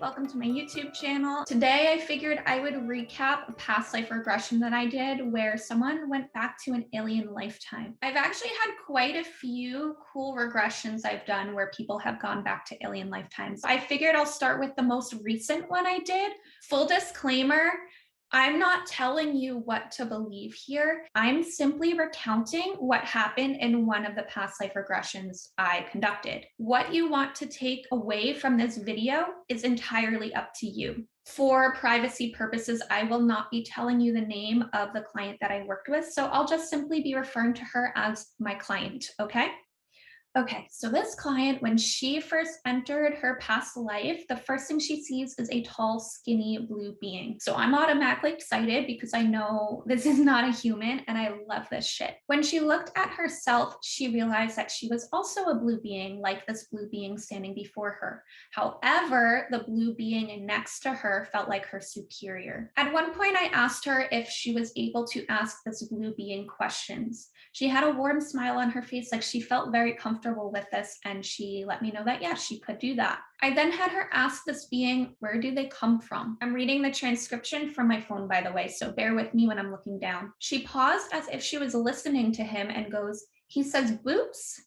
welcome to my YouTube channel. Today I figured I would recap a past life regression that I did where someone went back to an alien lifetime. I've actually had quite a few cool regressions I've done where people have gone back to alien lifetimes. I figured I'll start with the most recent one I did. Full disclaimer, I'm not telling you what to believe here. I'm simply recounting what happened in one of the past life regressions I conducted. What you want to take away from this video is entirely up to you. For privacy purposes, I will not be telling you the name of the client that I worked with, so I'll just simply be referring to her as my client, okay? Okay, so this client, when she first entered her past life, the first thing she sees is a tall, skinny blue being. So I'm automatically excited because I know this is not a human and I love this shit. When she looked at herself, she realized that she was also a blue being, like this blue being standing before her. However, the blue being next to her felt like her superior. At one point, I asked her if she was able to ask this blue being questions. She had a warm smile on her face, like she felt very comfortable with this, and she let me know that, yeah, she could do that. I then had her ask this being, where do they come from? I'm reading the transcription from my phone, by the way, so bear with me when I'm looking down. She paused as if she was listening to him and goes, he says boots?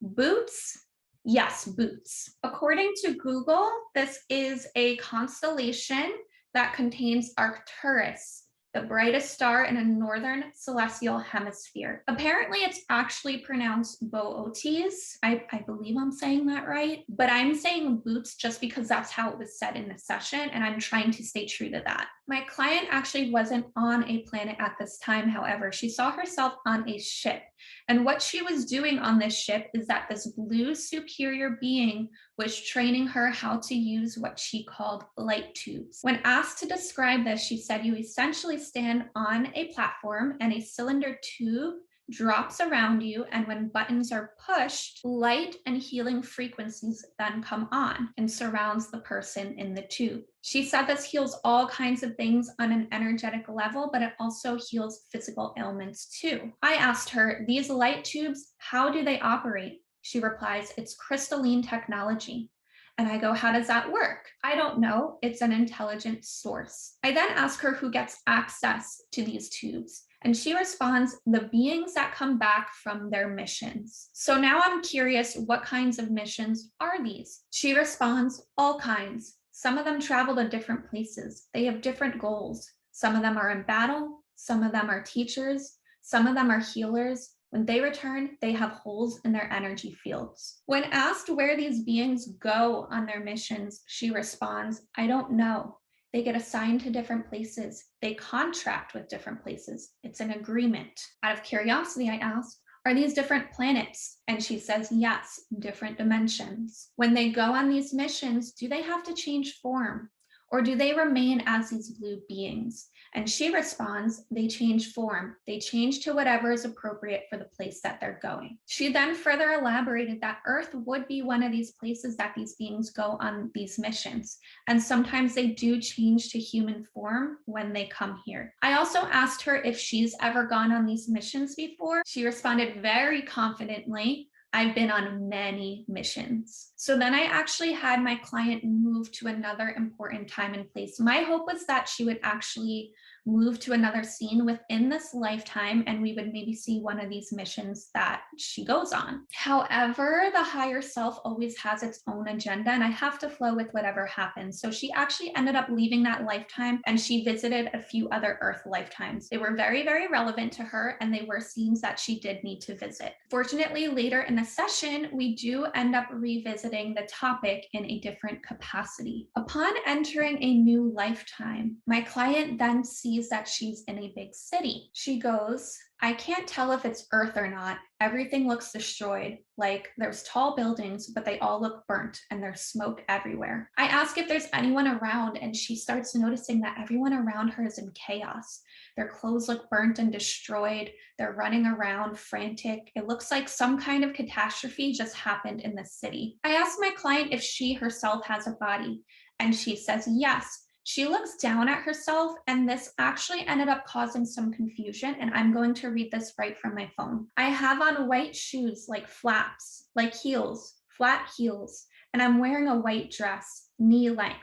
Boots? Yes, boots. According to Google, this is a constellation that contains Arcturus, the brightest star in a northern celestial hemisphere. Apparently, it's actually pronounced Boötes. I believe I'm saying that right, but I'm saying boots just because that's how it was said in the session, and I'm trying to stay true to that. My client actually wasn't on a planet at this time, however. She saw herself on a ship, and what she was doing on this ship is that this blue superior being was training her how to use what she called light tubes. When asked to describe this, she said you essentially stand on a platform and a cylinder tube drops around you, and when buttons are pushed, light and healing frequencies then come on and surrounds the person in the tube. She said this heals all kinds of things on an energetic level, but it also heals physical ailments too. I asked her, these light tubes, how do they operate? She replies, it's crystalline technology. And I go, how does that work? I don't know. It's an intelligent source. I then ask her who gets access to these tubes. And she responds, the beings that come back from their missions. So now I'm curious, what kinds of missions are these? She responds, all kinds. Some of them travel to different places. They have different goals. Some of them are in battle. Some of them are teachers. Some of them are healers. When they return, they have holes in their energy fields. When asked where these beings go on their missions, she responds, I don't know. They get assigned to different places. They contract with different places. It's an agreement. Out of curiosity, I asked, are these different planets? And she says, yes, different dimensions. When they go on these missions, do they have to change form? Or do they remain as these blue beings? And she responds, they change form. They change to whatever is appropriate for the place that they're going. She then further elaborated that Earth would be one of these places that these beings go on these missions. And sometimes they do change to human form when they come here. I also asked her if she's ever gone on these missions before. She responded very confidently, I've been on many missions. So then I actually had my client move to another important time and place. My hope was that she would actually move to another scene within this lifetime and we would maybe see one of these missions that she goes on. However, the higher self always has its own agenda and I have to flow with whatever happens. So she actually ended up leaving that lifetime and she visited a few other Earth lifetimes. They were very, very relevant to her and they were scenes that she did need to visit. Fortunately, later in the session, we do end up revisiting the topic in a different capacity. Upon entering a new lifetime, my client then sees that she's in a big city. She goes, I can't tell if it's Earth or not. Everything looks destroyed. Like there's tall buildings, but they all look burnt and there's smoke everywhere. I ask if there's anyone around and she starts noticing that everyone around her is in chaos. Their clothes look burnt and destroyed. They're running around frantic. It looks like some kind of catastrophe just happened in the city. I ask my client if she herself has a body and she says yes. She looks down at herself, and this actually ended up causing some confusion, and I'm going to read this right from my phone. I have on white shoes like flaps, like heels, flat heels, and I'm wearing a white dress, knee length,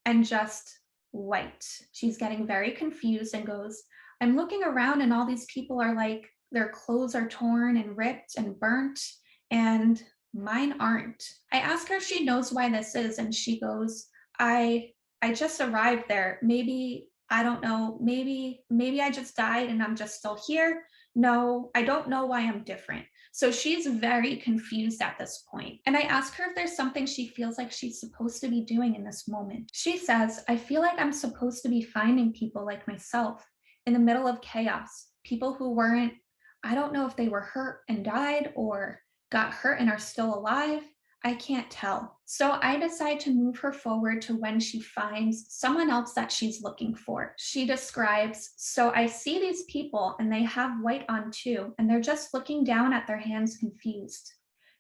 and just white. She's getting very confused and goes, I'm looking around and all these people are like, their clothes are torn and ripped and burnt, and mine aren't. I ask her if she knows why this is, and she goes, I I just arrived there. Maybe I don't know, maybe I just died and I'm just still here. No, I don't know why I'm different. So she's very confused at this point. And I ask her if there's something she feels like she's supposed to be doing in this moment. She says, I feel like I'm supposed to be finding people like myself in the middle of chaos, people who weren't, I don't know if they were hurt and died or got hurt and are still alive. I can't tell. So I decide to move her forward to when she finds someone else that she's looking for. She describes, so I see these people and they have white on too, and they're just looking down at their hands confused.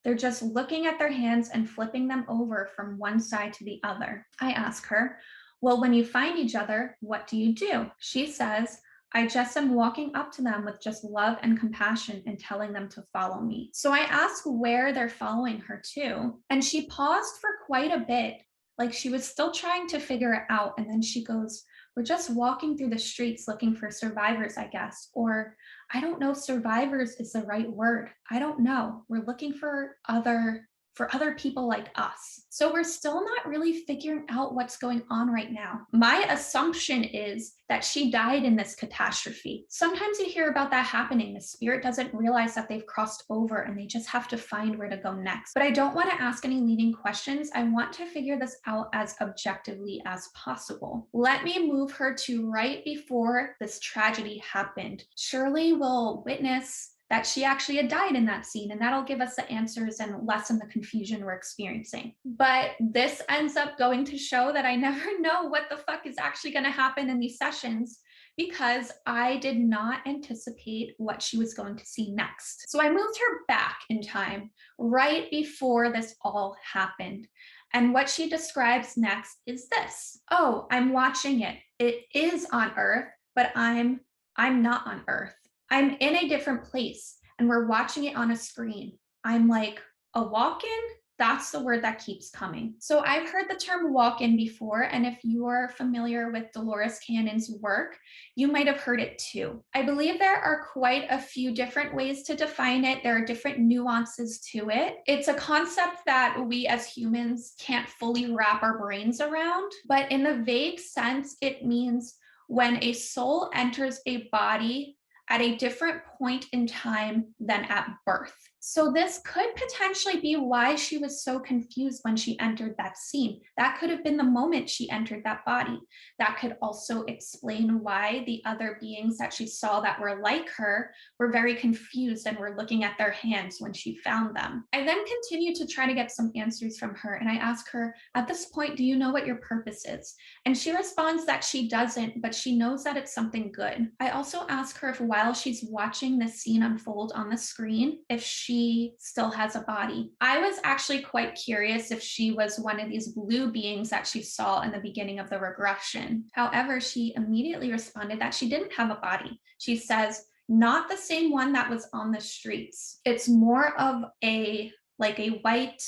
They're just looking at their hands and flipping them over from one side to the other. I ask her, well, when you find each other, what do you do? She says, I just am walking up to them with just love and compassion and telling them to follow me. So I ask where they're following her to, and she paused for quite a bit, like she was still trying to figure it out. And then she goes, we're just walking through the streets looking for survivors, I guess. Or I don't know if survivors is the right word. I don't know. We're looking for other people like us. So we're still not really figuring out what's going on right now. My assumption is that she died in this catastrophe. Sometimes you hear about that happening. The spirit doesn't realize that they've crossed over and they just have to find where to go next. But I don't want to ask any leading questions. I want to figure this out as objectively as possible. Let me move her to right before this tragedy happened. Shirley will witness that she actually had died in that scene, and that'll give us the answers and lessen the confusion we're experiencing. But this ends up going to show that I never know what the fuck is actually going to happen in these sessions because I did not anticipate what she was going to see next. So I moved her back in time right before this all happened. And what she describes next is this. Oh, I'm watching it. It is on Earth, but I'm not on Earth. I'm in a different place and we're watching it on a screen. I'm like, a walk-in? That's the word that keeps coming. So I've heard the term walk-in before, and if you are familiar with Dolores Cannon's work, you might have heard it too. I believe there are quite a few different ways to define it. There are different nuances to it. It's a concept that we as humans can't fully wrap our brains around, but in the vague sense, it means when a soul enters a body at a different point in time than at birth. So this could potentially be why she was so confused when she entered that scene. That could have been the moment she entered that body. That could also explain why the other beings that she saw that were like her were very confused and were looking at their hands when she found them. I then continue to try to get some answers from her, and I ask her, at this point, do you know what your purpose is? And she responds that she doesn't, but she knows that it's something good. I also ask her if while she's watching this scene unfold on the screen, if she still has a body. I was actually quite curious if she was one of these blue beings that she saw in the beginning of the regression. However, she immediately responded that she didn't have a body. She says, not the same one that was on the streets. It's more of a white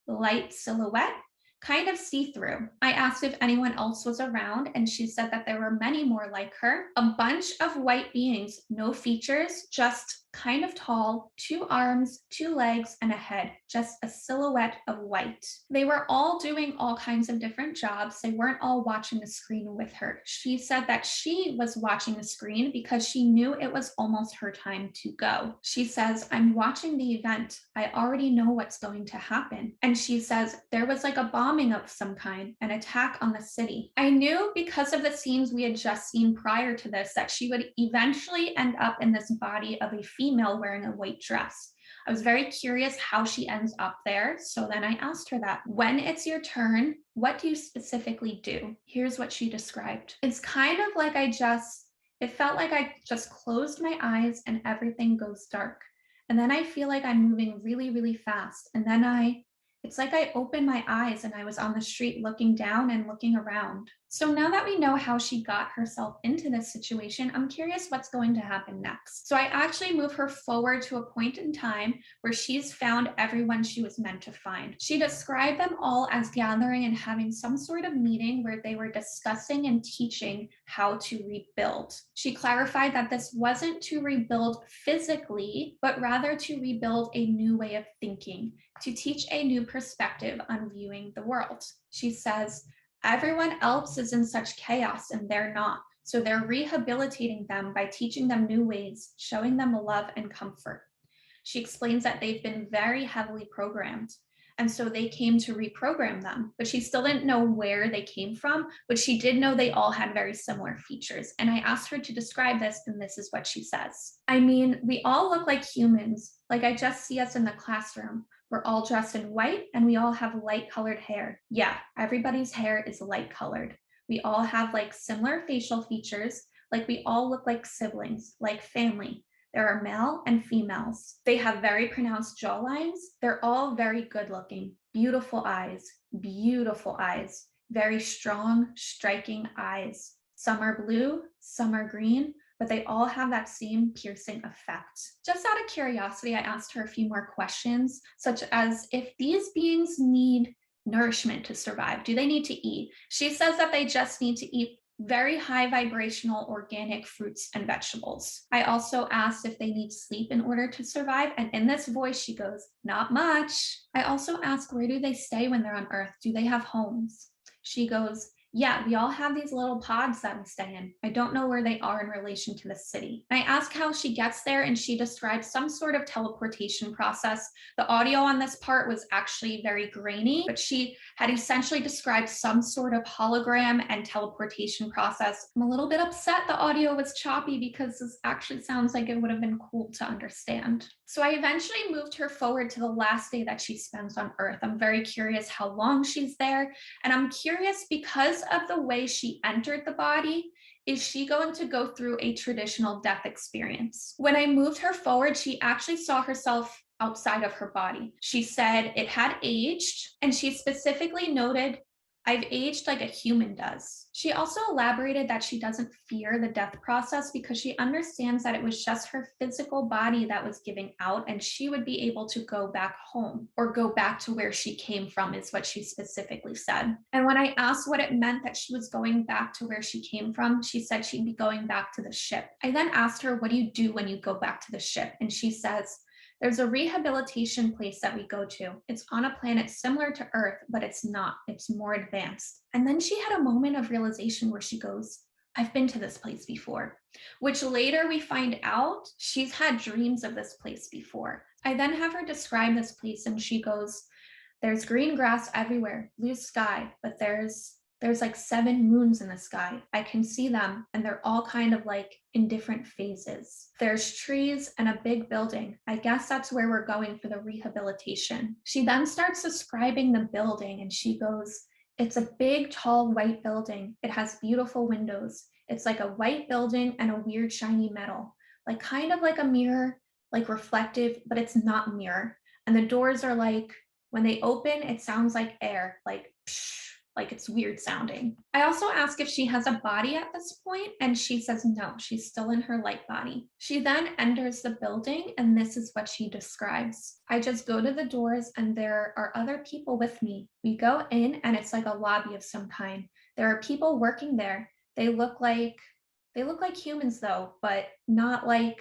light silhouette, kind of see-through. I asked if anyone else was around, and she said that there were many more like her. A bunch of white beings, no features, just kind of tall, 2 arms, 2 legs, and a head, just a silhouette of white. They were all doing all kinds of different jobs. They weren't all watching the screen with her. She said that she was watching the screen because she knew it was almost her time to go. She says, I'm watching the event. I already know what's going to happen. And she says, there was like a bombing of some kind, an attack on the city. I knew because of the scenes we had just seen prior to this that she would eventually end up in this body of a female wearing a white dress. I was very curious how she ends up there. So then I asked her that. When it's your turn, what do you specifically do? Here's what she described. It's kind of like it felt like I just closed my eyes and everything goes dark. And then I feel like I'm moving really, really fast. And then it's like I opened my eyes and I was on the street looking down and looking around. So now that we know how she got herself into this situation, I'm curious what's going to happen next. So I actually move her forward to a point in time where she's found everyone she was meant to find. She described them all as gathering and having some sort of meeting where they were discussing and teaching how to rebuild. She clarified that this wasn't to rebuild physically, but rather to rebuild a new way of thinking, to teach a new perspective on viewing the world. She says, everyone else is in such chaos and they're not. So they're rehabilitating them by teaching them new ways, showing them love and comfort. She explains that they've been very heavily programmed. And so they came to reprogram them, but she still didn't know where they came from, but she did know they all had very similar features. And I asked her to describe this, and this is what she says. I mean, we all look like humans. Like I just see us in the classroom. We're all dressed in white and we all have light colored hair. Yeah, everybody's hair is light colored. We all have like similar facial features, like we all look like siblings, like family. There are male and females. They have very pronounced jawlines. They're all very good looking, beautiful eyes, very strong, striking eyes. Some are blue, some are green, but they all have that same piercing effect. Just out of curiosity, I asked her a few more questions, such as if these beings need nourishment to survive, do they need to eat? She says that they just need to eat very high vibrational organic fruits and vegetables. I also asked if they need sleep in order to survive, and in this voice she goes, not much. I also asked, where do they stay when they're on Earth? Do they have homes? She goes, yeah, we all have these little pods that we stay in. I don't know where they are in relation to the city. I ask how she gets there, and she describes some sort of teleportation process. The audio on this part was actually very grainy, but she had essentially described some sort of hologram and teleportation process. I'm a little bit upset the audio was choppy because this actually sounds like it would have been cool to understand. So I eventually moved her forward to the last day that she spends on Earth. I'm very curious how long she's there, and I'm curious because of the way she entered the body, is she going to go through a traditional death experience? When I moved her forward, she actually saw herself outside of her body. She said it had aged, and she specifically noted, I've aged like a human does. She also elaborated that she doesn't fear the death process because she understands that it was just her physical body that was giving out, and she would be able to go back home or go back to where she came from, is what she specifically said. And when I asked what it meant that she was going back to where she came from, she said she'd be going back to the ship. I then asked her, what do you do when you go back to the ship? And she says, there's a rehabilitation place that we go to. It's on a planet similar to Earth, but it's not. It's more advanced. And then she had a moment of realization where she goes, I've been to this place before, which later we find out she's had dreams of this place before. I then have her describe this place, and she goes, there's green grass everywhere, blue sky, but there's like 7 moons in the sky. I can see them, and they're all kind of like in different phases. There's trees and a big building. I guess that's where we're going for the rehabilitation. She then starts describing the building, and she goes, it's a big, tall, white building. It has beautiful windows. It's like a white building and a weird, shiny metal, like kind of like a mirror, like reflective, but it's not a mirror. And the doors are like, when they open, it sounds like air, like psh, like it's weird sounding. I also ask if she has a body at this point, and she says no, she's still in her light body. She then enters the building, and this is what she describes. I just go to the doors, and there are other people with me. We go in, and it's like a lobby of some kind. There are people working there. They look like humans though, but not like,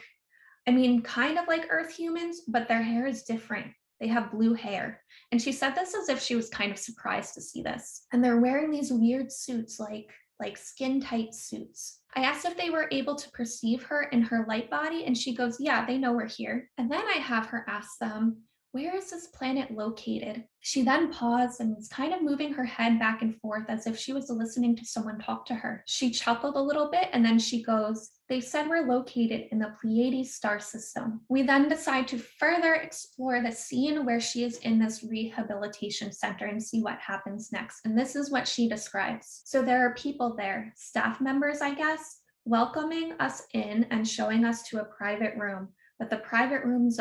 I mean, kind of like Earth humans, but their hair is different. They have blue hair. And she said this as if she was kind of surprised to see this. And they're wearing these weird suits, like skin tight suits. I asked if they were able to perceive her in her light body, and she goes, yeah, they know we're here. And then I have her ask them, where is this planet located? She then paused and was kind of moving her head back and forth as if she was listening to someone talk to her. She chuckled a little bit, and then she goes, they said we're located in the Pleiades star system. We then decide to further explore the scene where she is in this rehabilitation center and see what happens next. And this is what she describes. So there are people there, staff members, I guess, welcoming us in and showing us to a private room. But the private rooms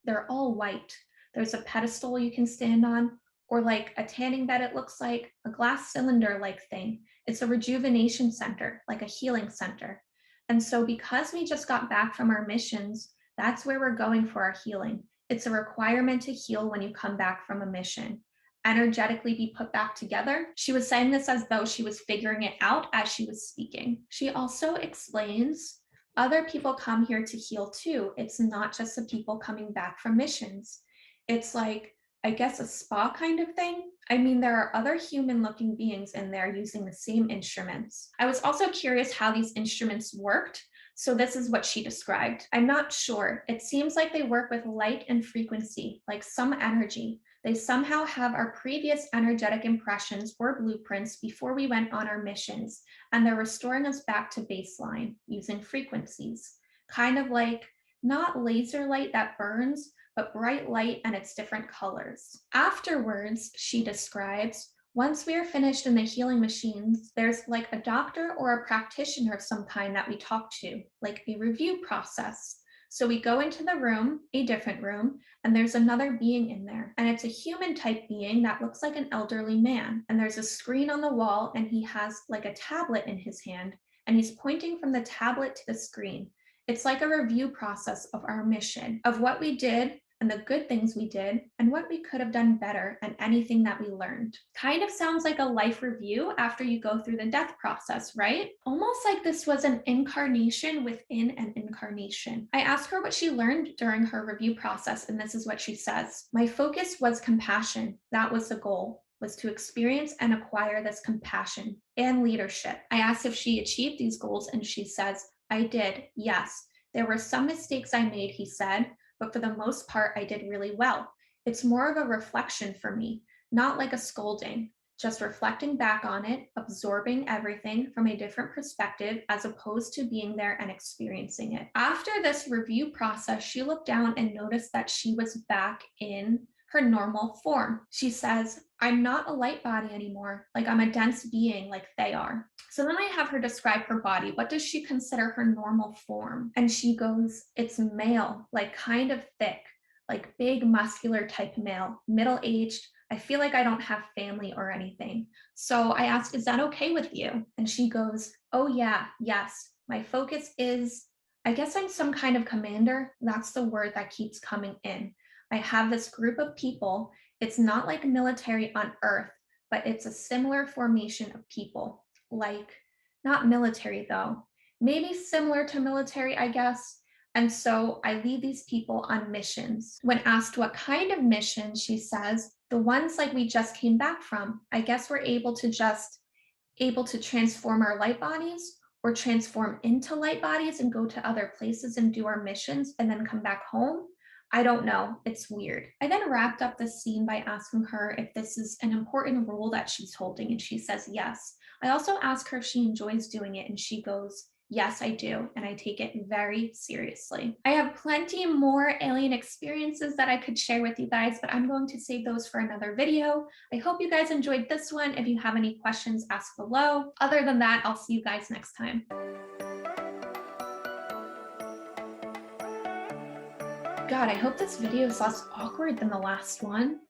they're all white. There's a pedestal you can stand on. or like a tanning bed, it looks like a glass cylinder like thing. It's a rejuvenation center, like a healing center. And so, because we just got back from our missions, that's where we're going for our healing. It's a requirement to heal when you come back from a mission. Energetically be put back together. She was saying this as though she was figuring it out as she was speaking. She also explains other people come here to heal too. It's not just the people coming back from missions. It's like, I guess, a spa kind of thing. I mean, there are other human looking beings in there using the same instruments. I was also curious how these instruments worked. So this is what she described. I'm not sure. It seems like they work with light and frequency, like some energy. They somehow have our previous energetic impressions or blueprints before we went on our missions, and they're restoring us back to baseline using frequencies. Kind of like not laser light that burns, but bright light and its different colors. Afterwards, she describes, once we are finished in the healing machines, there's like a doctor or a practitioner of some kind that we talk to, like a review process. So we go into the room, a different room, and there's another being in there. And it's a human type being that looks like an elderly man. And there's a screen on the wall, and he has like a tablet in his hand, and he's pointing from the tablet to the screen. It's like a review process of our mission, of what we did and the good things we did and what we could have done better and anything that we learned. Kind of sounds like a life review after you go through the death process, right? Almost like this was an incarnation within an incarnation. I asked her what she learned during her review process, and this is what she says. My focus was compassion. That was the goal, was to experience and acquire this compassion and leadership. I asked if she achieved these goals, and she says, I did, yes. There were some mistakes I made, he said, but for the most part, I did really well. It's more of a reflection for me, not like a scolding, just reflecting back on it, absorbing everything from a different perspective as opposed to being there and experiencing it. After this review process, she looked down and noticed that she was back in her normal form. She says, I'm not a light body anymore, like I'm a dense being like they are. So then I have her describe her body. What does she consider her normal form? And she goes, it's male, like kind of thick, like big muscular type male, middle-aged. I feel like I don't have family or anything. So I asked, is that okay with you? And she goes, oh yeah, yes. My focus is, I guess I'm some kind of commander. That's the word that keeps coming in. I have this group of people. It's not like military on Earth, but it's a similar formation of people. Like, not military though, maybe similar to military, I guess. And so I lead these people on missions. When asked what kind of mission, she says, the ones like we just came back from. I guess we're able to transform our light bodies or transform into light bodies and go to other places and do our missions and then come back home. I don't know. It's weird. I then wrapped up the scene by asking her if this is an important role that she's holding, and she says yes. I also ask her if she enjoys doing it, and she goes, yes, I do, and I take it very seriously. I have plenty more alien experiences that I could share with you guys, but I'm going to save those for another video. I hope you guys enjoyed this one. If you have any questions, ask below. Other than that, I'll see you guys next time. God, I hope this video is less awkward than the last one.